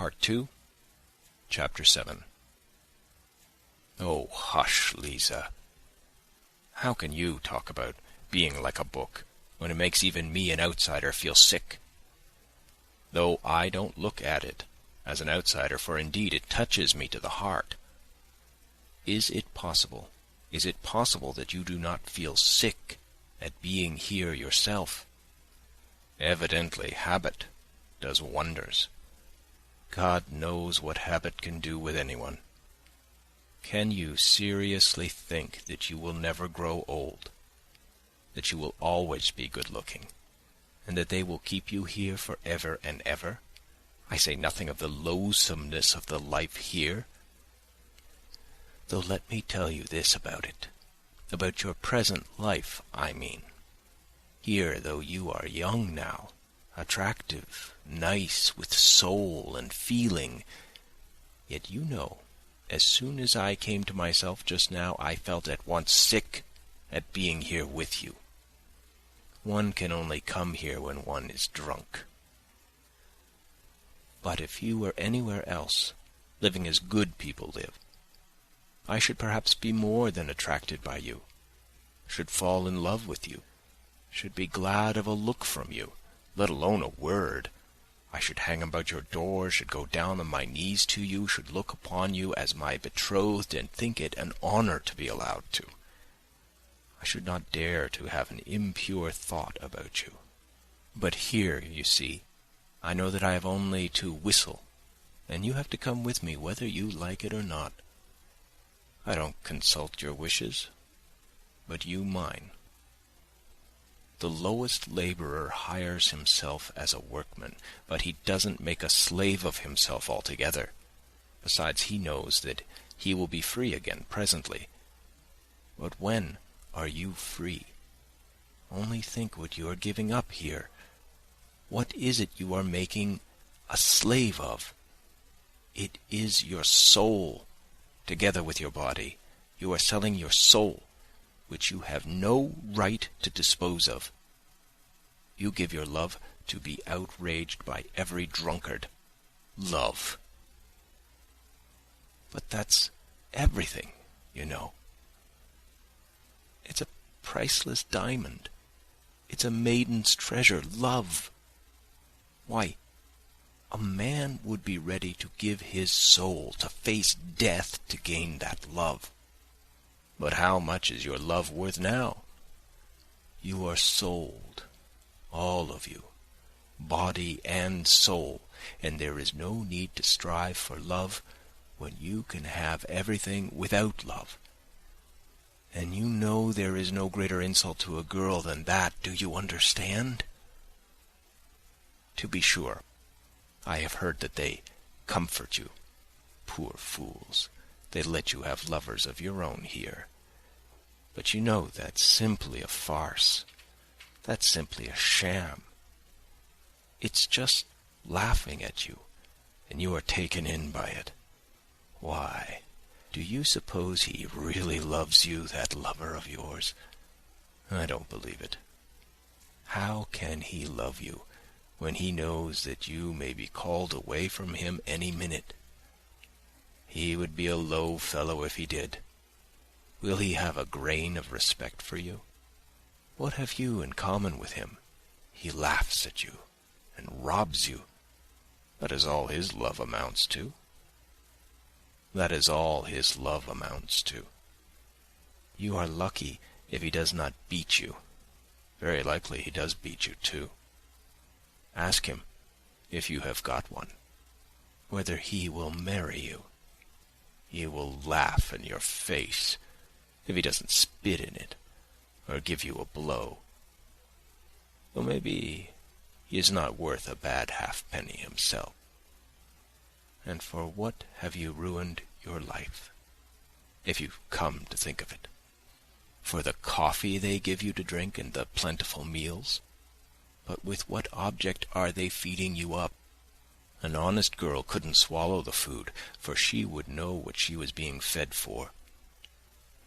Part 2, Chapter 7. Oh, hush, Lisa. How can you talk about being like a book when it makes even me, an outsider, feel sick? Though I don't look at it as an outsider, for indeed it touches me to the heart. Is it possible that you do not feel sick at being here yourself? Evidently habit does wonders. God knows what habit can do with anyone. Can you seriously think that you will never grow old, that you will always be good-looking, and that they will keep you here forever and ever? I say nothing of the loathsomeness of the life here. Though let me tell you this about it, about your present life, I mean. Here, though you are young now, attractive, nice, with soul and feeling, yet you know, as soon as I came to myself just now, I felt at once sick at being here with you. One can only come here when one is drunk. But if you were anywhere else, living as good people live, I should perhaps be more than attracted by you, should fall in love with you, should be glad of a look from you, let alone a word. I should hang about your door, should go down on my knees to you, should look upon you as my betrothed and think it an honor to be allowed to. I should not dare to have an impure thought about you. But here, you see, I know that I have only to whistle, and you have to come with me whether you like it or not. I don't consult your wishes, but you mine. The lowest laborer hires himself as a workman, but he doesn't make a slave of himself altogether. Besides, he knows that he will be free again presently. But when are you free? Only think what you are giving up here. What is it you are making a slave of? It is your soul, together with your body. You are selling your soul, which you have no right to dispose of. You give your love to be outraged by every drunkard. Love. But that's everything, you know. It's a priceless diamond. It's a maiden's treasure, love. Why, a man would be ready to give his soul, to face death to gain that love. But how much is your love worth now? You are sold, all of you, body and soul, and there is no need to strive for love when you can have everything without love. And you know there is no greater insult to a girl than that, do you understand? To be sure, I have heard that they comfort you. Poor fools, they let you have lovers of your own here. But you know that's simply a farce. That's simply a sham. It's just laughing at you, and you are taken in by it. Why, do you suppose he really loves you, that lover of yours? I don't believe it. How can he love you when he knows that you may be called away from him any minute? He would be a low fellow if he did. Will he have a grain of respect for you? What have you in common with him? He laughs at you and robs you. That is all his love amounts to. That is all his love amounts to. You are lucky if he does not beat you. Very likely he does beat you too. Ask him, if you have got one, whether he will marry you. He will laugh in your face if he doesn't spit in it, or give you a blow. Though maybe he is not worth a bad halfpenny himself. And for what have you ruined your life, if you come to think of it? For the coffee they give you to drink and the plentiful meals? But with what object are they feeding you up? An honest girl couldn't swallow the food, for she would know what she was being fed for.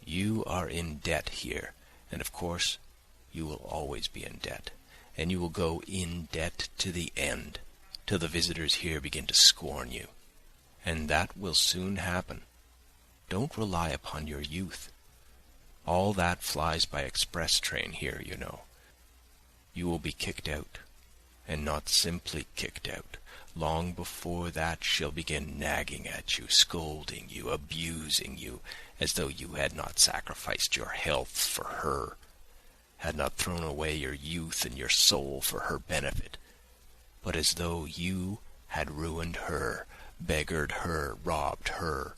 You are in debt here, and of course you will always be in debt, and you will go in debt to the end. till the visitors here begin to scorn you. And that will soon happen. Don't rely upon your youth. All that flies by express train here, you know. You will be kicked out, and not simply kicked out. Long before that she'll begin nagging at you, scolding you, abusing you, as though you had not sacrificed your health for her, had not thrown away your youth and your soul for her benefit, but as though you had ruined her, beggared her, robbed her.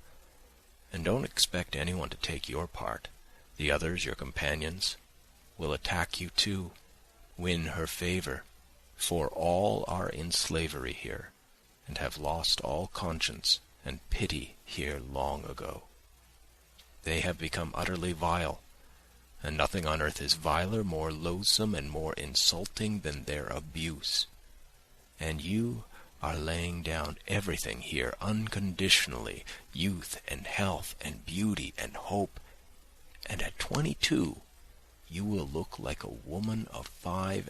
And don't expect anyone to take your part. The others, your companions, will attack you too, win her favour, for all are in slavery here, and have lost all conscience and pity here long ago. They have become utterly vile, and nothing on earth is viler, more loathsome, and more insulting than their abuse. And you are laying down everything here unconditionally, youth and health and beauty and hope, and at 22 you will look like a woman of 35,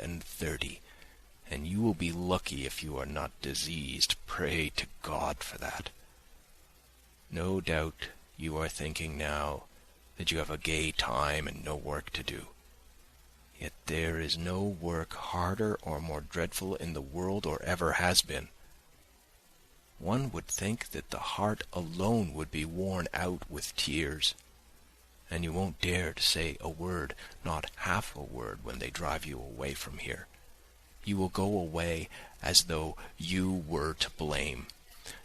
and you will be lucky if you are not diseased. Pray to God for that. No doubt you are thinking now that you have a gay time and no work to do. Yet there is no work harder or more dreadful in the world or ever has been. One would think that the heart alone would be worn out with tears, and you won't dare to say a word, not half a word, when they drive you away from here. You will go away as though you were to blame.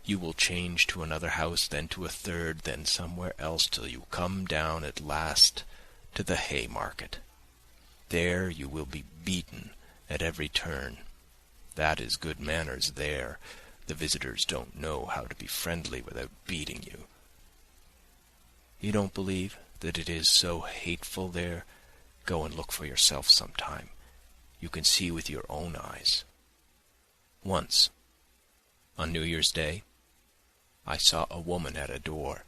You will change to another house, then to a third, then somewhere else, till you come down at last to the Haymarket. There you will be beaten at every turn. That is good manners there. The visitors don't know how to be friendly without beating you. You don't believe that it is so hateful there? Go and look for yourself sometime. You can see with your own eyes. Once, on New Year's Day, I saw a woman at a door.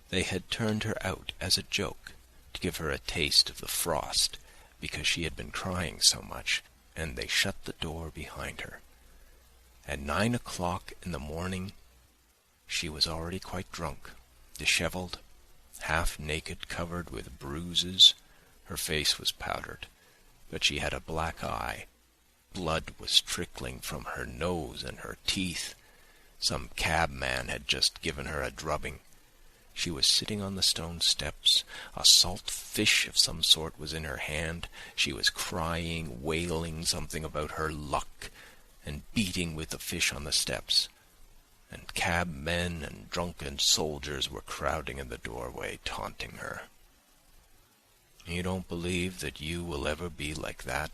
They had turned her out as a joke, to give her a taste of the frost, because she had been crying so much, and they shut the door behind her. At 9 o'clock in the morning, she was already quite drunk, dishevelled, half naked, covered with bruises. Her face was powdered, but she had a black eye. Blood was trickling from her nose and her teeth. Some cabman had just given her a drubbing. She was sitting on the stone steps. A salt fish of some sort was in her hand. She was crying, wailing something about her luck, and beating with the fish on the steps. And cabmen and drunken soldiers were crowding in the doorway, taunting her. You don't believe that you will ever be like that?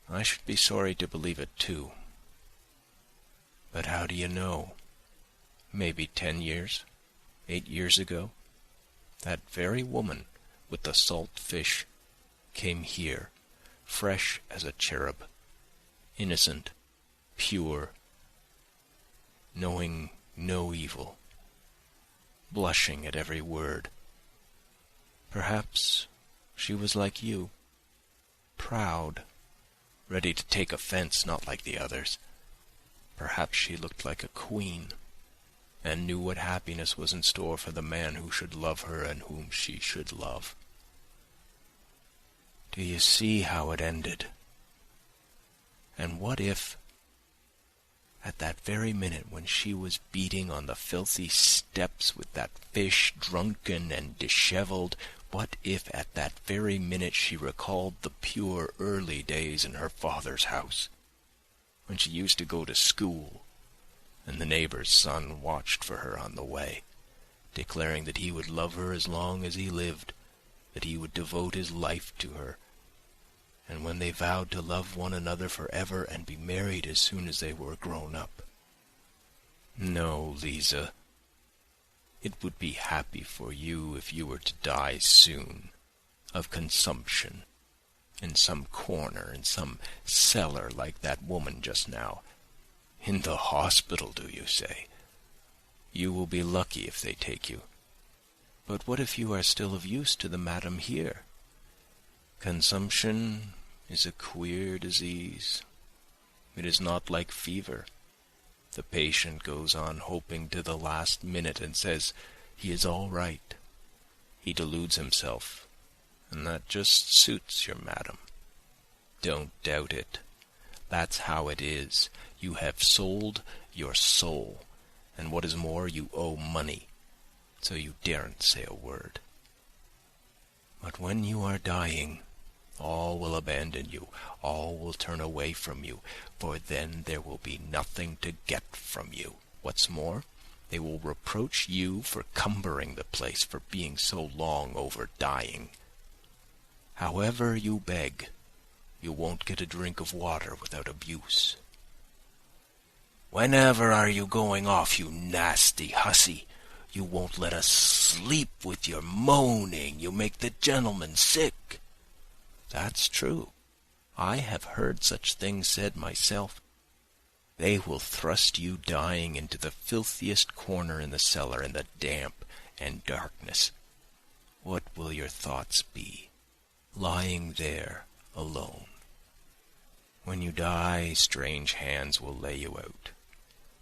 I should be sorry to believe it too. But how do you know? Maybe 10 years, 8 years ago, that very woman with the salt fish came here, fresh as a cherub, innocent, pure, knowing no evil, blushing at every word. Perhaps she was like you, proud, ready to take offence, not like the others. Perhaps she looked like a queen, and knew what happiness was in store for the man who should love her and whom she should love. Do you see how it ended? And what if, at that very minute when she was beating on the filthy steps with that fish, drunken and dishevelled, what if at that very minute she recalled the pure early days in her father's house, when she used to go to school, and the neighbour's son watched for her on the way, declaring that he would love her as long as he lived, that he would devote his life to her, and when they vowed to love one another forever and be married as soon as they were grown up. No, Lisa, it would be happy for you if you were to die soon, of consumption, in some corner, in some cellar like that woman just now. In the hospital, do you say? You will be lucky if they take you. But what if you are still of use to the madam here? Consumption is a queer disease. It is not like fever. The patient goes on hoping to the last minute and says he is all right. He deludes himself, and that just suits your madam. Don't doubt it. That's how it is. You have sold your soul, and what is more, you owe money, so you daren't say a word. But when you are dying, all will abandon you, all will turn away from you, for then there will be nothing to get from you. What's more, they will reproach you for cumbering the place, for being so long over dying. However you beg, you won't get a drink of water without abuse. Whenever are you going off, you nasty hussy? You won't let us sleep with your moaning. You make the gentleman sick. That's true. I have heard such things said myself. They will thrust you dying into the filthiest corner in the cellar in the damp and darkness. What will your thoughts be, lying there alone? When you die, strange hands will lay you out.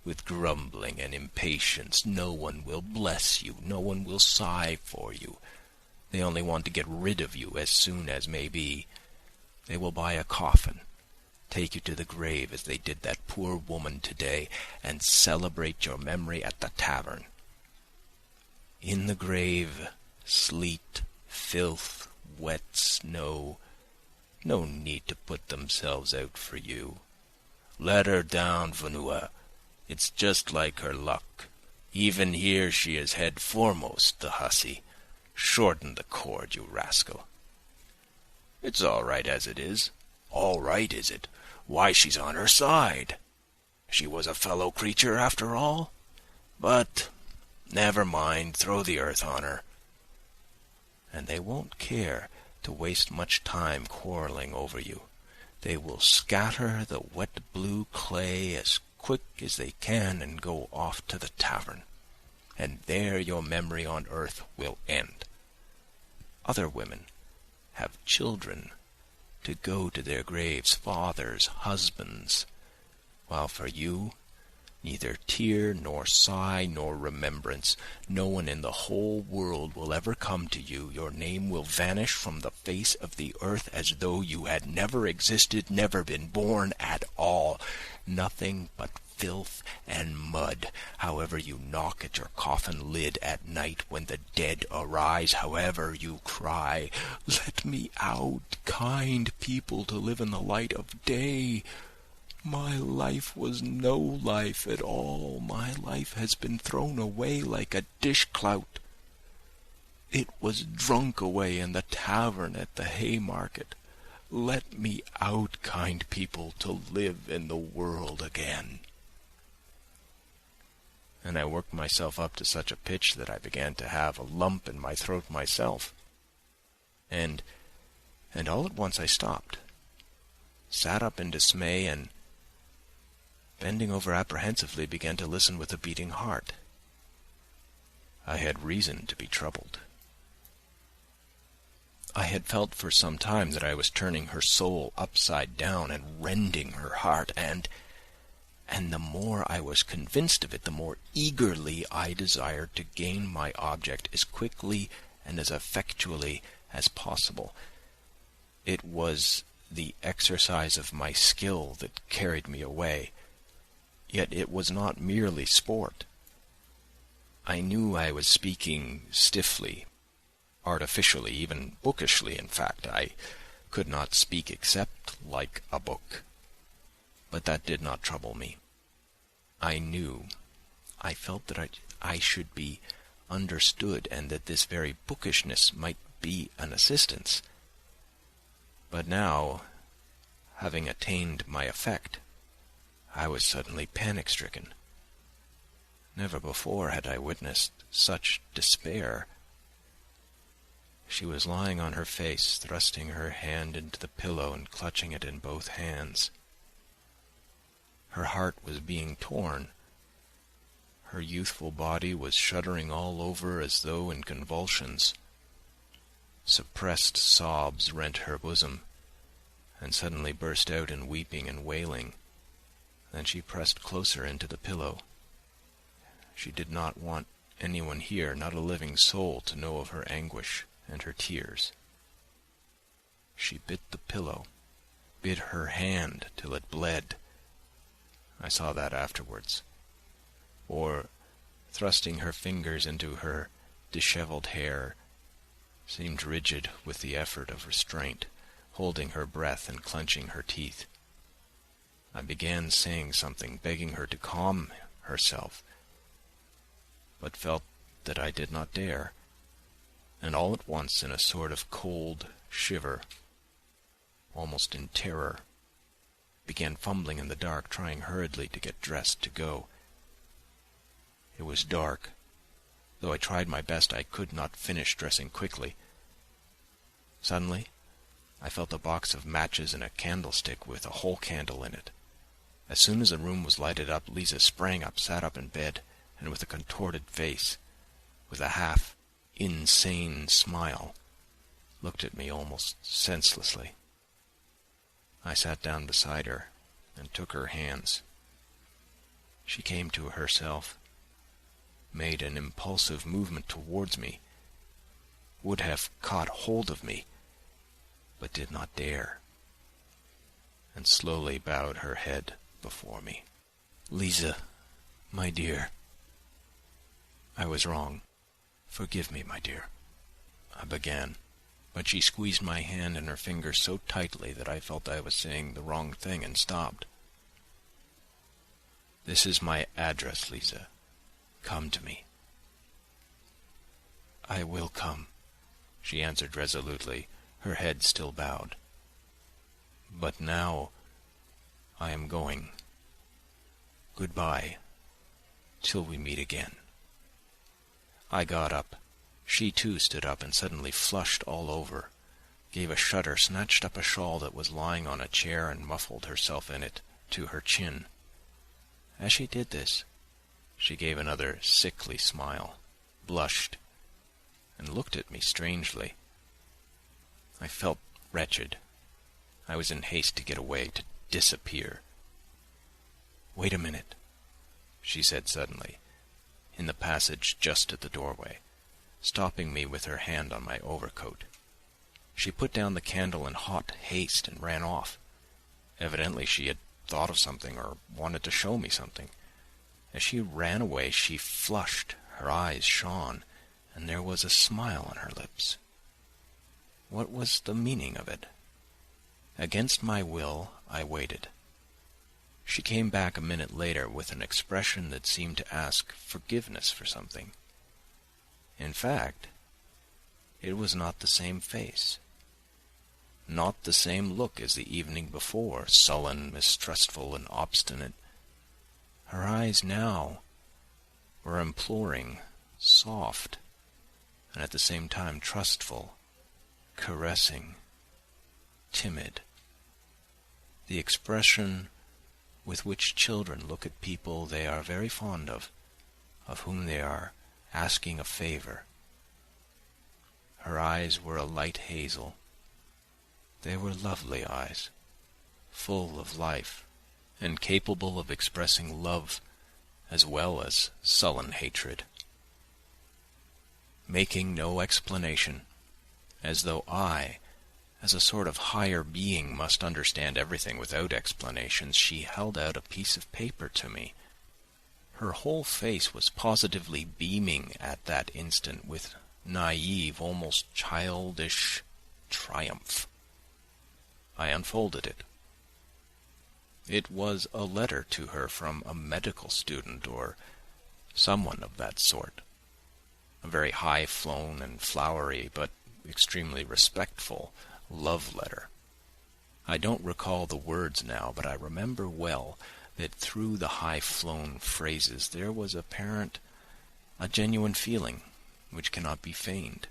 With grumbling and impatience, no one will bless you, no one will sigh for you. They only want to get rid of you as soon as may be. They will buy a coffin, take you to the grave as they did that poor woman today, and celebrate your memory at the tavern. In the grave, sleet, filth, wet snow, no need to put themselves out for you. Let her down, Vanua. It's just like her luck. Even here she is head foremost, the hussy. Shorten the cord, you rascal. It's all right as it is. All right, is it? Why, she's on her side. She was a fellow creature after all. But never mind, throw the earth on her. And they won't care to waste much time quarreling over you. They will scatter the wet blue clay as quick as they can and go off to the tavern. And there your memory on earth will end. Other women have children to go to their graves, fathers, husbands, while for you, neither tear nor sigh nor remembrance. No one in the whole world will ever come to you. Your name will vanish from the face of the earth as though you had never existed, never been born at all. Nothing but filth and mud. However you knock at your coffin lid at night when the dead arise, however you cry, "Let me out, kind people, to live in the light of day. My life was no life at all. My life has been thrown away like a dish-clout. It was drunk away in the tavern at the Haymarket. Let me out, kind people, to live in the world again." And I worked myself up to such a pitch that I began to have a lump in my throat myself. And all at once I stopped, sat up in dismay, and, bending over apprehensively, began to listen with a beating heart. I had reason to be troubled. I had felt for some time that I was turning her soul upside down and rending her heart, and the more I was convinced of it, the more eagerly I desired to gain my object as quickly and as effectually as possible. It was the exercise of my skill that carried me away, yet it was not merely sport. I knew I was speaking stiffly, artificially, even bookishly, in fact. I could not speak except like a book. But that did not trouble me. I felt that I should be understood, and that this very bookishness might be an assistance. But now, having attained my effect, I was suddenly panic-stricken. Never before had I witnessed such despair. She was lying on her face, thrusting her hand into the pillow and clutching it in both hands. Her heart was being torn. Her youthful body was shuddering all over as though in convulsions. Suppressed sobs rent her bosom, and suddenly burst out in weeping and wailing. Then she pressed closer into the pillow. She did not want anyone here, not a living soul, to know of her anguish and her tears. She bit the pillow, bit her hand till it bled. I saw that afterwards. Or, thrusting her fingers into her dishevelled hair, seemed rigid with the effort of restraint, holding her breath and clenching her teeth. I began saying something, begging her to calm herself, but felt that I did not dare, and all at once, in a sort of cold shiver, almost in terror, began fumbling in the dark, trying hurriedly to get dressed to go. It was dark. Though I tried my best, I could not finish dressing quickly. Suddenly, I felt a box of matches and a candlestick with a whole candle in it. As soon as the room was lighted up, Lisa sprang up, sat up in bed, and with a contorted face, with a half-insane smile, looked at me almost senselessly. I sat down beside her and took her hands. She came to herself, made an impulsive movement towards me, would have caught hold of me, but did not dare, and slowly bowed her head before me. "Lisa, my dear, I was wrong. Forgive me, my dear," I began, but she squeezed my hand in her fingers so tightly that I felt I was saying the wrong thing and stopped. "This is my address, Lisa. Come to me." "I will come," she answered resolutely, her head still bowed. "But now I am going. Goodbye, till we meet again." I got up. She too stood up and suddenly flushed all over, gave a shudder, snatched up a shawl that was lying on a chair and muffled herself in it to her chin. As she did this, she gave another sickly smile, blushed, and looked at me strangely. I felt wretched. I was in haste to get away, to disappear. "Wait a minute," she said suddenly, in the passage just at the doorway, stopping me with her hand on my overcoat. She put down the candle in hot haste and ran off. Evidently she had thought of something or wanted to show me something. As she ran away, she flushed, her eyes shone, and there was a smile on her lips. What was the meaning of it? Against my will, I waited. She came back a minute later with an expression that seemed to ask forgiveness for something. In fact, it was not the same face, not the same look as the evening before, sullen, mistrustful, and obstinate. Her eyes now were imploring, soft, and at the same time trustful, caressing, timid. The expression with which children look at people they are very fond of whom they are asking a favor. Her eyes were a light hazel. They were lovely eyes, full of life, and capable of expressing love as well as sullen hatred. Making no explanation, as though I, as a sort of higher being, must understand everything without explanations, she held out a piece of paper to me. Her whole face was positively beaming at that instant with naive, almost childish triumph. I unfolded it. It was a letter to her from a medical student or someone of that sort. A very high-flown and flowery, but extremely respectful love letter. I don't recall the words now, but I remember well that through the high-flown phrases there was apparent a genuine feeling which cannot be feigned.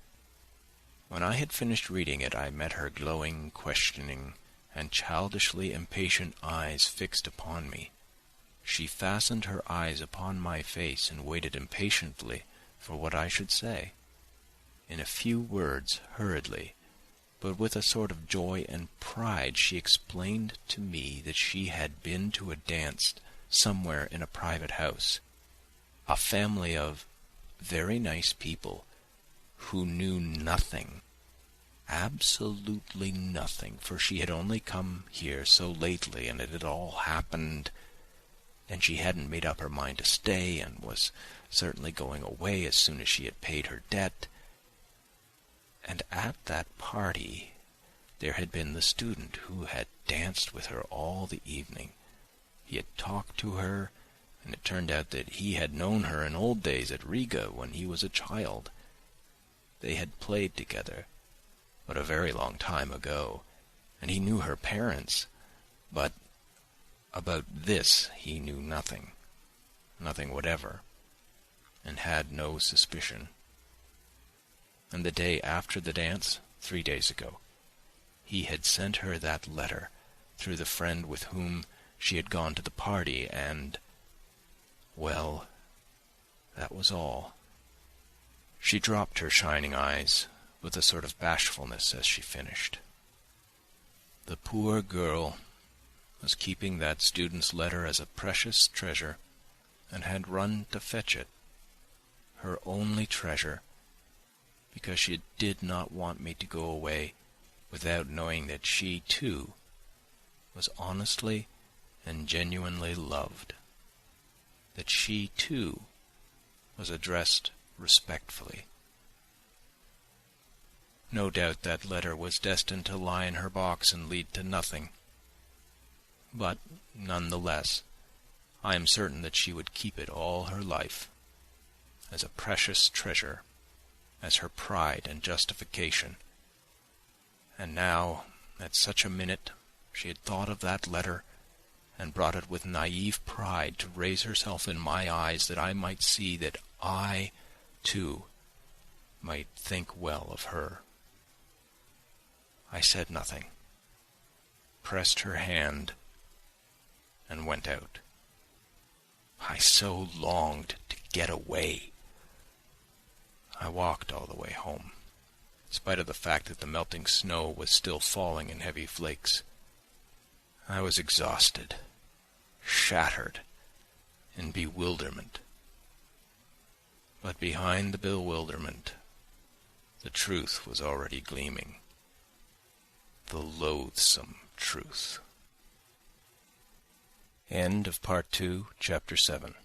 When I had finished reading it, I met her glowing, questioning, and childishly impatient eyes fixed upon me. She fastened her eyes upon my face and waited impatiently for what I should say. In a few words, hurriedly, but with a sort of joy and pride, she explained to me that she had been to a dance somewhere in a private house, a family of very nice people who knew nothing, absolutely nothing, for she had only come here so lately and it had all happened, and she hadn't made up her mind to stay and was certainly going away as soon as she had paid her debt. And at that party there had been the student who had danced with her all the evening. He had talked to her, and it turned out that he had known her in old days at Riga when he was a child. They had played together, but a very long time ago, and he knew her parents, but about this he knew nothing, nothing whatever, and had no suspicion. And the day after the dance, 3 days ago, he had sent her that letter through the friend with whom she had gone to the party, and, well, that was all. She dropped her shining eyes with a sort of bashfulness as she finished. The poor girl was keeping that student's letter as a precious treasure, and had run to fetch it, her only treasure, because she did not want me to go away without knowing that she, too, was honestly and genuinely loved, that she, too, was addressed respectfully. No doubt that letter was destined to lie in her box and lead to nothing, but none the less, I am certain that she would keep it all her life, as a precious treasure, as her pride and justification. And now, at such a minute, she had thought of that letter, and brought it with naive pride to raise herself in my eyes, that I might see that I, too, might think well of her. I said nothing, pressed her hand, and went out. I so longed to get away. I walked all the way home, in spite of the fact that the melting snow was still falling in heavy flakes. I was exhausted, shattered, in bewilderment. But behind the bewilderment, the truth was already gleaming. The loathsome truth. End of Part 2, Chapter 7.